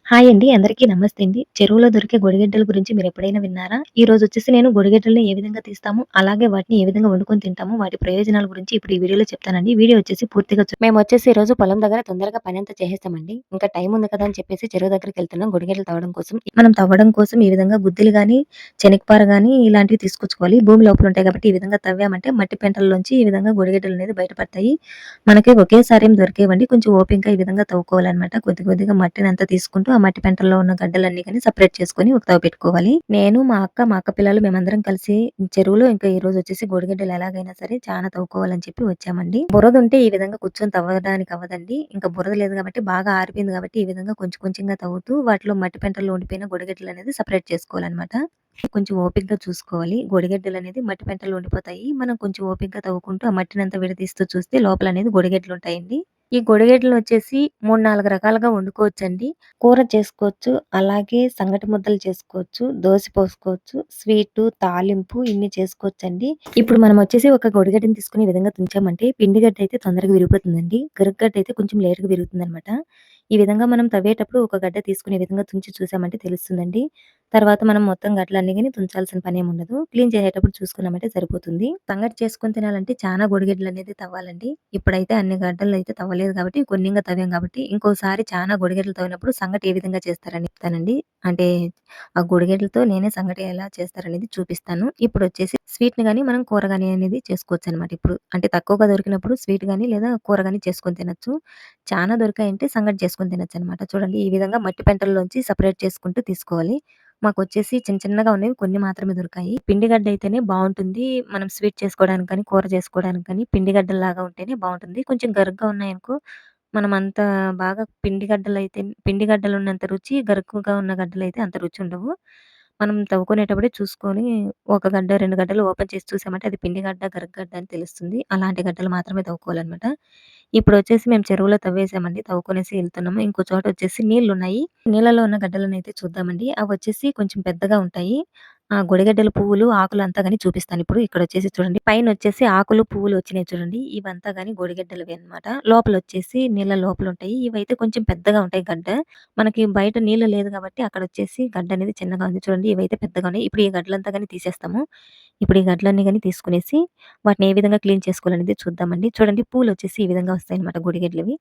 Hi అండి. అందరికీ నమస్తే అండి. చెరువులో దొరికే గొడిగెడ్డల గురించి మీరెప్పుడైనా విన్నారా? ఈరోజొచ్చేసి నేను గొడిగెడ్డలని ఏ విధంగా తీస్తాము, అలాగే వాటిని ఏ విధంగా వండుకొని తింటాము, వాటి ప్రయోజనాల గురించి ఇప్పుడు ఈ వీడియోలో చెప్తానండి. వీడియో వచ్చేసి పూర్తిగా మేమొచ్చేసి ఈరోజు పొలం దగ్గర తొందరగా పనంతా చేసేసామండి. ఇంకా టైం ఉంది కదా అని చెప్పేసి చెరువు దగ్గరికెళ్తున్నాం గొడిగెడ్డలు తవ్వడం కోసం. మనం తవ్వడం కోసం ఈ విధంగా గుద్దిలు గాని, చెనిక్కాడ గాని ఇలాంటివి తీసుకొచ్చుకోవాలి. భూమి లోపల ఉంటాయి కాబట్టి ఈ విధంగా తవ్వామంటే మట్టి పెంటల్లోంచి ఈ విధంగా గొడిగెడ్డలనేది బయటపడతాయి. మనకి ఒకేసారి ఏం దొరికేవండి. కొంచెం ఓపికగా ఈ విధంగా తవ్వుకోవాలనమాట. కొద్ది కొద్దిగా మట్టినంతా తీసుకుంటూ, ఆ మట్టి పెంటల్లో ఉన్న గడ్డలన్నీ గాని సెపరేట్ చేసుకొని ఒక పెట్టుకోవాలి. నేను, మా అక్క పిల్లలు మేమందరం కలిసి చెరువులో ఇంకా ఈరోజొచ్చేసి గొడిగెడ్డలు ఎలాగైనా సరే చానా తవ్వుకోవాలని చెప్పి వచ్చామండి. బురదుంటే ఈ విధంగా కూర్చొని తవ్వడానికి అవ్వదండి. ఇంకా బురద లేదు కాబట్టి బాగా ఆరిపోయింది కాబట్టి ఈ విధంగా కొంచెం కొంచెంగా తవ్వుతూ వాటిలో మట్టి పెంటల్లో ఉండిపోయిన గొడిగెడ్డలనేది సెపరేట్ చేసుకోవాలనమాట. కొంచెం ఓపికగా చూసుకోవాలి. గొడిగెడ్డలనేది మట్టి పెంటల్లో ఉండిపోతాయి. మనం కొంచెం ఓపికగా తవ్వుకుంటూ ఆ మట్టినంతా విడదీస్తూ చూస్తే లోపలనేది గొడిగెడ్డలుంటాయండి. ఈ గొడిగెడ్డలనొచ్చేసి 3, 4 రకాలుగా వండుకోవచ్చండి. కూర చేసుకోవచ్చు. అలాగే సంగటి ముద్దలు చేసుకోవచ్చు. దోస పోసుకోవచ్చు. స్వీటు, తాలింపు ఇన్ని చేసుకోవచ్చండి. ఇప్పుడు మనమొచ్చేసి ఒక గొడిగడ్డని తీసుకొని ఈ విధంగా తుంచామంటే పిండి గడ్డయితే తొందరగా విరిగిపోతుందండి. గరికగడ్డయితే కొంచెం లేట్‌గా విరుగుతుందనమాట. ఈ విధంగా మనం తవ్వేటప్పుడు ఒక గడ్డ తీసుకొని ఈ విధంగా తుంచి చూసామంటే తెలుస్తుందండి. తర్వాత మనం మొత్తం గడ్డలన్నీ గాని తుంచాల్సిన పనేముండదు. క్లీన్ చేసేటప్పుడు చూసుకున్నామంటే సరిపోతుంది. సంగటి చేసుకొని తినాలంటే చానా గొడిగెడ్డలనేది తవ్వాలండి. ఇప్పుడైతే అన్ని గడ్డలైతే తవ్వలేదు కాబట్టి కొన్నింగా తవ్వాం కాబట్టి ఇంకోసారి చానా గొడిగెడ్డలు తవ్వినప్పుడు సంగటి ఏ విధంగా చేస్తారని చెప్తానండి. అంటే ఆ గొడిగెడ్డలతో నేనే సంగటి ఎలా చేస్తారనేది చూపిస్తాను. ఇప్పుడొచ్చేసి స్వీట్‌ని గాని మనం కూర గాని అనేది చేసుకోవచ్చనమాట ఇప్పుడు. అంటే తక్కువగా దొరికినప్పుడు స్వీట్ గాని లేదా కూర గాని చేసుకొని తినొచ్చు. చానా దొరికాయంటే సంగటి చేసుకొని తినొచ్చనమాట. చూడండి ఈ విధంగా మట్టి పెంటల్లోంచి సెపరేట్ చేసుకుంటూ తీసుకోవాలి. మాకొచ్చేసి చిన్న చిన్నగా ఉన్నవి కొన్ని మాత్రమే దొరికాయి. పిండి గడ్డ అయితేనే బావుంటుంది. మనం స్వీట్ చేసుకోవడానికి కానీ, కూర చేసుకోవడానికి కానీ పిండి గడ్డల్లాగా ఉంటేనే బావుంటుంది. కొంచెం గరుగ్గా ఉన్నాయనుకో మనం అంత బాగా పిండి గడ్డలున్నంత రుచి గరుకుగా ఉన్న గడ్డలైతే అంత రుచి ఉండవు. మనం తవ్వుకునేటప్పుడే చూసుకొని ఒక గడ్డ, 2 గడ్డలు ఓపెన్ చేసి చూసామంటే అది పిండి గడ్డ, గరుకు గడ్డ అని తెలుస్తుంది. అలాంటి గడ్డలు మాత్రమే తవ్వుకోవాలనమాట. ఇప్పుడొచ్చేసి మేము చెరువులో తవ్వేసామండి. తవ్వుకొనేసి ఎళ్తున్నాము. ఇంకో చోటొచ్చేసి నీళ్లున్నాయి. నీళ్ళలో ఉన్న గడ్డలనైతే చూద్దామండి. అవొచ్చేసి కొంచెం పెద్దగా ఉంటాయి. గొడిగడ్డల పువ్వులు, ఆకులంతా గాని చూపిస్తానిప్పుడు. ఇక్కడొచ్చేసి చూడండి. పైనొచ్చేసి ఆకులు, పువ్వులు వచ్చినాయి చూడండి. ఇవంతా గాని గొడిగడ్డలవే అన్నమాట. లోపలొచ్చేసి నీళ్ళ లోపలుంటాయి. ఇవైతే కొంచెం పెద్దగా ఉంటాయి గడ్డ. మనకి బయట నీళ్లు లేదు కాబట్టి అక్కడొచ్చేసి గడ్డనేది చిన్నగా ఉంది చూడండి. ఇవైతే పెద్దగా ఉన్నాయి. ఇప్పుడు ఈ గడ్డలంతా గాని తీసేస్తాము. ఇప్పుడు ఈ గడ్డలన్నీ గాని తీసుకునేసి వాటిని ఏ విధంగా క్లీన్ చేసుకోవాలనేది చూద్దామండి. చూడండి పూలొచ్చేసి ఈ విధంగా వస్తాయన్నమాట గొడిగడ్డలవి.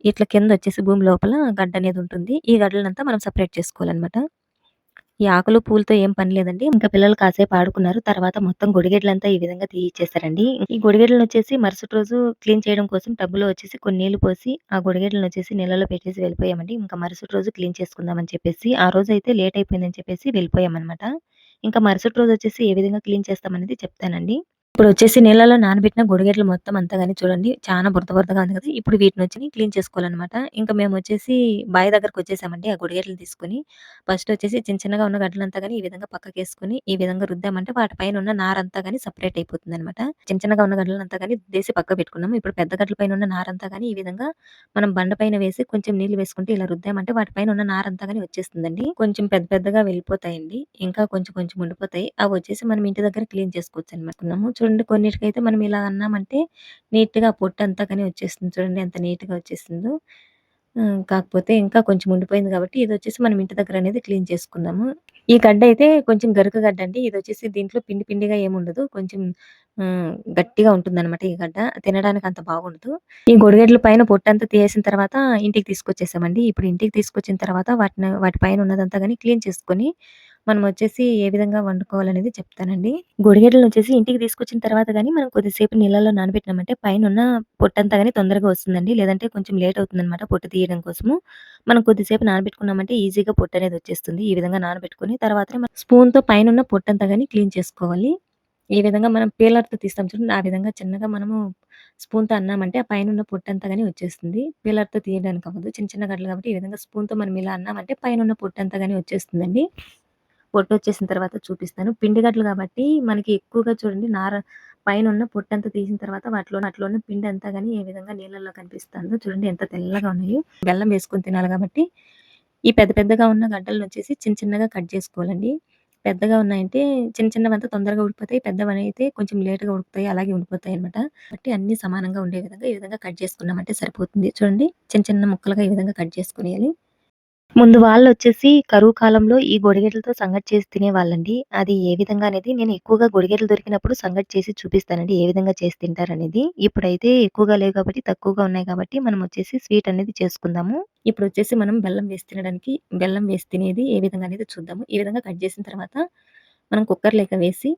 ఇట్లా కిందొచ్చేసి భూమి లోపల గడ్డనేదుంటుంది. ఈ గడ్డలనంతా మనం సెపరేట్ చేసుకోవాలన్నమాట. ఈ ఆకులు, పూలతో ఏం పని లేదండి. ఇంకా పిల్లలు కాసేపు ఆడుకున్నారు. తర్వాత మొత్తం గొడిగెడ్లంతా ఈ విధంగా తీయిచ్చేసారండి. ఈ గొడిగెడ్లనొచ్చేసి మరుసటి రోజు క్లీన్ చేయడం కోసం టబ్‌లో వచ్చేసి కొన్ని నీళ్లు పోసి, ఆ గొడిగెడ్లనొచ్చేసి నీళ్ళలో పెట్టేసి వెళ్ళిపోయామండి. ఇంకా మరుసటి రోజు క్లీన్ చేసుకుందామని చెప్పేసి, ఆ రోజైతే లేట్ అయిపోయిందని చెప్పేసి వెళ్ళిపోయామనమాట. ఇంకా మరుసటి రోజొచ్చేసి ఏ విధంగా క్లీన్ చేస్తామనేది చెప్తానండి. ఇప్పుడొచ్చేసి నీళ్ళలో నానబెట్టిన గొడిగెడ్లు మొత్తం అంతా గాని చూడండి చానా బురద బురదగా ఉంది కదా! ఇప్పుడు వీటినొచ్చి క్లీన్ చేసుకోవాలనమాట. ఇంక మేమొచ్చేసి బావి దగ్గరకొచ్చేసామండి ఆ గొడిగెడ్లను తీసుకొని. ఫస్టొచ్చేసి చిన్న చిన్నగా ఉన్న గడ్డలంతా గాని ఈ విధంగా పక్కకేసుకొని, ఈ విధంగా రుద్దామంటే వాటి పైనున్న నారంతా గాని సెపరేట్ అయిపోతుందనమాట. చిన్న చిన్నగా ఉన్న గడ్డలంతా గాని రుద్దేసి పక్కకు పెట్టుకున్నాము. ఇప్పుడు పెద్ద గడ్డల పైనున్న నారంతా గాని ఈ విధంగా మనం బండ పైన వేసి కొంచెం నీళ్లు వేసుకుంటే ఇలా రుద్దామంటే వాటి పైనున్న నారంతా గాని వచ్చేస్తుందండి. కొంచెం పెద్ద పెద్దగా వెళ్ళిపోతాయండి. ఇంకా కొంచెం కొంచెం ఉండిపోతాయి. అవొచ్చేసి మనం ఇంటి దగ్గర క్లీన్ చేసుకోవచ్చనమాట. చూడండి కొన్నిటికైతే మనం ఇలా అన్నామంటే నీట్‌గా ఆ పొట్టంతా గాని వచ్చేస్తుంది. చూడండి ఎంత నీట్‌గా వచ్చేసిందో. కాకపోతే ఇంకా కొంచెం ఉండిపోయింది కాబట్టి ఇదొచ్చేసి మనం ఇంటి దగ్గరనేది క్లీన్ చేసుకుందాము. ఈ గడ్డయితే కొంచెం గరుకు గడ్డండి. ఇదొచ్చేసి దీంట్లో పిండి పిండిగా ఏముండదు. కొంచెం గట్టిగా ఉంటుందనమాట ఈ గడ్డ. తినడానికి అంత బాగుండదు. ఈ గొడిగెడ్ల పైన పొట్టంతా తీసేసిన తర్వాత ఇంటికి తీసుకొచ్చేసామండి. ఇప్పుడు ఇంటికి తీసుకొచ్చిన తర్వాత వాటి పైన ఉన్నదంతా గాని క్లీన్ చేసుకొని, మనమొచ్చేసి ఏ విధంగా వండుకోవాలనేది చెప్తానండి. గొడిగెడ్లనొచ్చేసి ఇంటికి తీసుకొచ్చిన తర్వాత గాని మనం కొద్దిసేపు నీళ్ళలో నానబెట్టినామంటే పైనున్న పొట్టంతా గాని తొందరగా వస్తుందండి. లేదంటే కొంచెం లేట్ అవుతుందనమాట పొట్టు తీయడం కోసము. మనం కొద్దిసేపు నానబెట్టుకున్నామంటే ఈజీగా పొట్టనేది వచ్చేస్తుంది. ఈ విధంగా నానబెట్టుకొని తర్వాతనే మనం స్పూన్‌తో పైనున్న పొట్టంతా గాని క్లీన్ చేసుకోవాలి. ఈ విధంగా మనం పీలర్‌తో తీస్తాం చూడండి. ఆ విధంగా చిన్నగా మనము స్పూన్‌తో అన్నామంటే ఆ పైనున్న పొట్టంతా గాని వచ్చేస్తుంది. పీలర్‌తో తీయడానికి అవ్వదు. చిన్న చిన్న గడ్డలు కాబట్టి ఈ విధంగా స్పూన్‌తో మనం ఇలా అన్నామంటే పైనున్న పొట్టంతా గాని వచ్చేస్తుందండి. పొట్టొచ్చేసిన తర్వాత చూపిస్తాను. పిండి గడ్డలు కాబట్టి మనకి ఎక్కువగా చూడండి పైనున్న పొట్టంతా తీసిన తర్వాత అట్లోనే పిండంతా గాని ఏ విధంగా నీళ్ళల్లో కనిపిస్తాందో చూడండి ఎంత తెల్లగా ఉన్నాయో. బెల్లం వేసుకొని తినాలి కాబట్టి ఈ పెద్ద పెద్దగా ఉన్న గడ్డలనొచ్చేసి చిన్న చిన్నగా కట్ చేసుకోవాలండి. పెద్దగా ఉన్నాయంటే చిన్న చిన్నవంతా తొందరగా ఉడికిపోతాయి. పెద్దవనైతే కొంచెం లేట్‌గా ఉడుకుతాయి. అలాగే ఉండిపోతాయన్నమాట. కాబట్టి అన్నీ సమానంగా ఉండే విధంగా ఈ విధంగా కట్ చేసుకున్నామంటే సరిపోతుంది. చూడండి చిన్న చిన్న ముక్కలుగా ఈ విధంగా కట్ చేసుకొనేయాలి. ముందు వాళ్ళొచ్చేసి కరువు కాలంలో ఈ గొడిగెడలతో సంగటి చేసి తినేవాళ్ళండి. అది ఏ విధంగా అనేది నేను ఎక్కువగా గొడిగెడలు దొరికినప్పుడు సంగటి చేసి చూపిస్తానండి. ఏ విధంగా చేసి తింటారనేది. ఇప్పుడైతే ఎక్కువగా లేవు కాబట్టి, తక్కువగా ఉన్నాయి కాబట్టి మనం వచ్చేసి స్వీట్ అనేది చేసుకుందాము. ఇప్పుడొచ్చేసి మనం బెల్లం వేసి తినేది ఏ విధంగా అనేది చూద్దాము. ఈ విధంగా కట్ చేసిన తర్వాత మనం కుక్కర్‌లోకి వేసి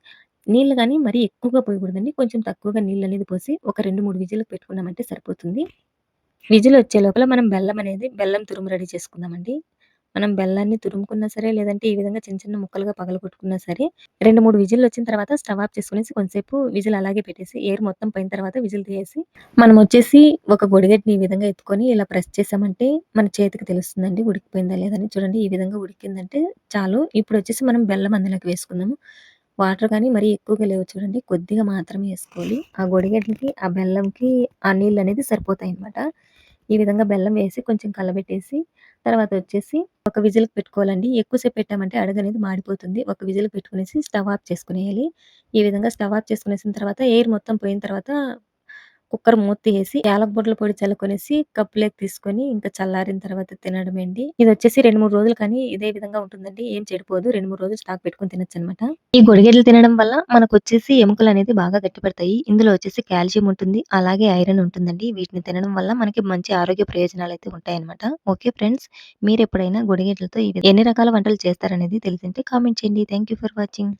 నీళ్లు గాని మరీ ఎక్కువగా పోయకూడదండి. కొంచెం తక్కువగా నీళ్లనేది పోసి ఒక 2, 3 విజిల్‌లు పెట్టుకున్నామంటే సరిపోతుంది. విజిలొచ్చే లోపల మనం బెల్లం తురుము రెడీ చేసుకుందామండి. మనం బెల్లాన్ని తురుముకున్నా సరే, లేదంటే ఈ విధంగా చిన్న చిన్న ముక్కలుగా పగలగొట్టుకున్నా సరే, 2, 3 విజిల్లొచ్చిన తర్వాత స్టవ్ ఆఫ్ చేసుకొనేసి కొంసేపు విజిల్ అలాగే పెట్టేసి, ఎయిర్ మొత్తం పోయిన తర్వాత విజిల్ తీయేసి, మనమొచ్చేసి ఒక గొడిగెడ్ని ఈ విధంగా ఎత్తుకొని ఇలా ప్రెస్ చేసామంటే, మన చేతికి తెలుస్తుందండి ఉడికిపోయిందా లేదా అని. చూడండి ఈ విధంగా ఉడికిందంటే చాలు. ఇప్పుడొచ్చేసి మనం బెల్లం అందులోకి వేసుకుందాము. వాటర్ గాని మరీ ఎక్కువగా లేవు చూడండి. కొద్దిగా మాత్రమే ఏసుకోవాలి. ఆ గొడిగెడ్లకి, ఆ బెల్లంకి ఆ నీళ్ళనేది సరిపోతాయన్నమాట. ఈ విధంగా బెల్లం వేసి కొంచెం కలబెట్టేసి, తర్వాత వచ్చేసి ఒక విజిల్‌కి పెట్టుకోవాలండి. ఎక్కువ సేపు పెట్టామంటే అడుగనేది మాడిపోతుంది. ఒక విజిల్‌కి పెట్టుకొనేసి స్టవ్ ఆఫ్ చేసుకొనేయాలి. ఈ విధంగా స్టవ్ ఆఫ్ చేసుకొనేసిన తర్వాత ఎయిర్ మొత్తం పోయిన తర్వాత కుక్కర్ మూత తీసేసి యాలక బుడ్ల పొడి చల్లుకొనేసి కప్పులోకి తీసుకొని ఇంకా చల్లారిన తర్వాత తినడమే అండి. ఇదొచ్చేసి 2, 3 రోజులు కానీ ఇదే విధంగా ఉంటుందండి. ఏం చెడిపోదు. 2, 3 రోజులు స్టాక్ పెట్టుకొని తినొచ్చనమాట. ఈ గొడిగెడ్లు తినడం వల్ల మనకొచ్చేసి ఎముకలనేది బాగా గట్టిపడతాయి. ఇందులో వచ్చేసి కాల్షియం ఉంటుంది. అలాగే ఐరన్ ఉంటుందండి. వీటిని తినడం వల్ల మనకి మంచి ఆరోగ్య ప్రయోజనాలైతే ఉంటాయన్నమాట. Okay friends. మీరెప్పుడైనా గొడిగెడ్లతో ఎన్ని రకాల వంటలు చేస్తారనేది తెలిసుంటే కామెంట్ చేయండి. Thank you for watching.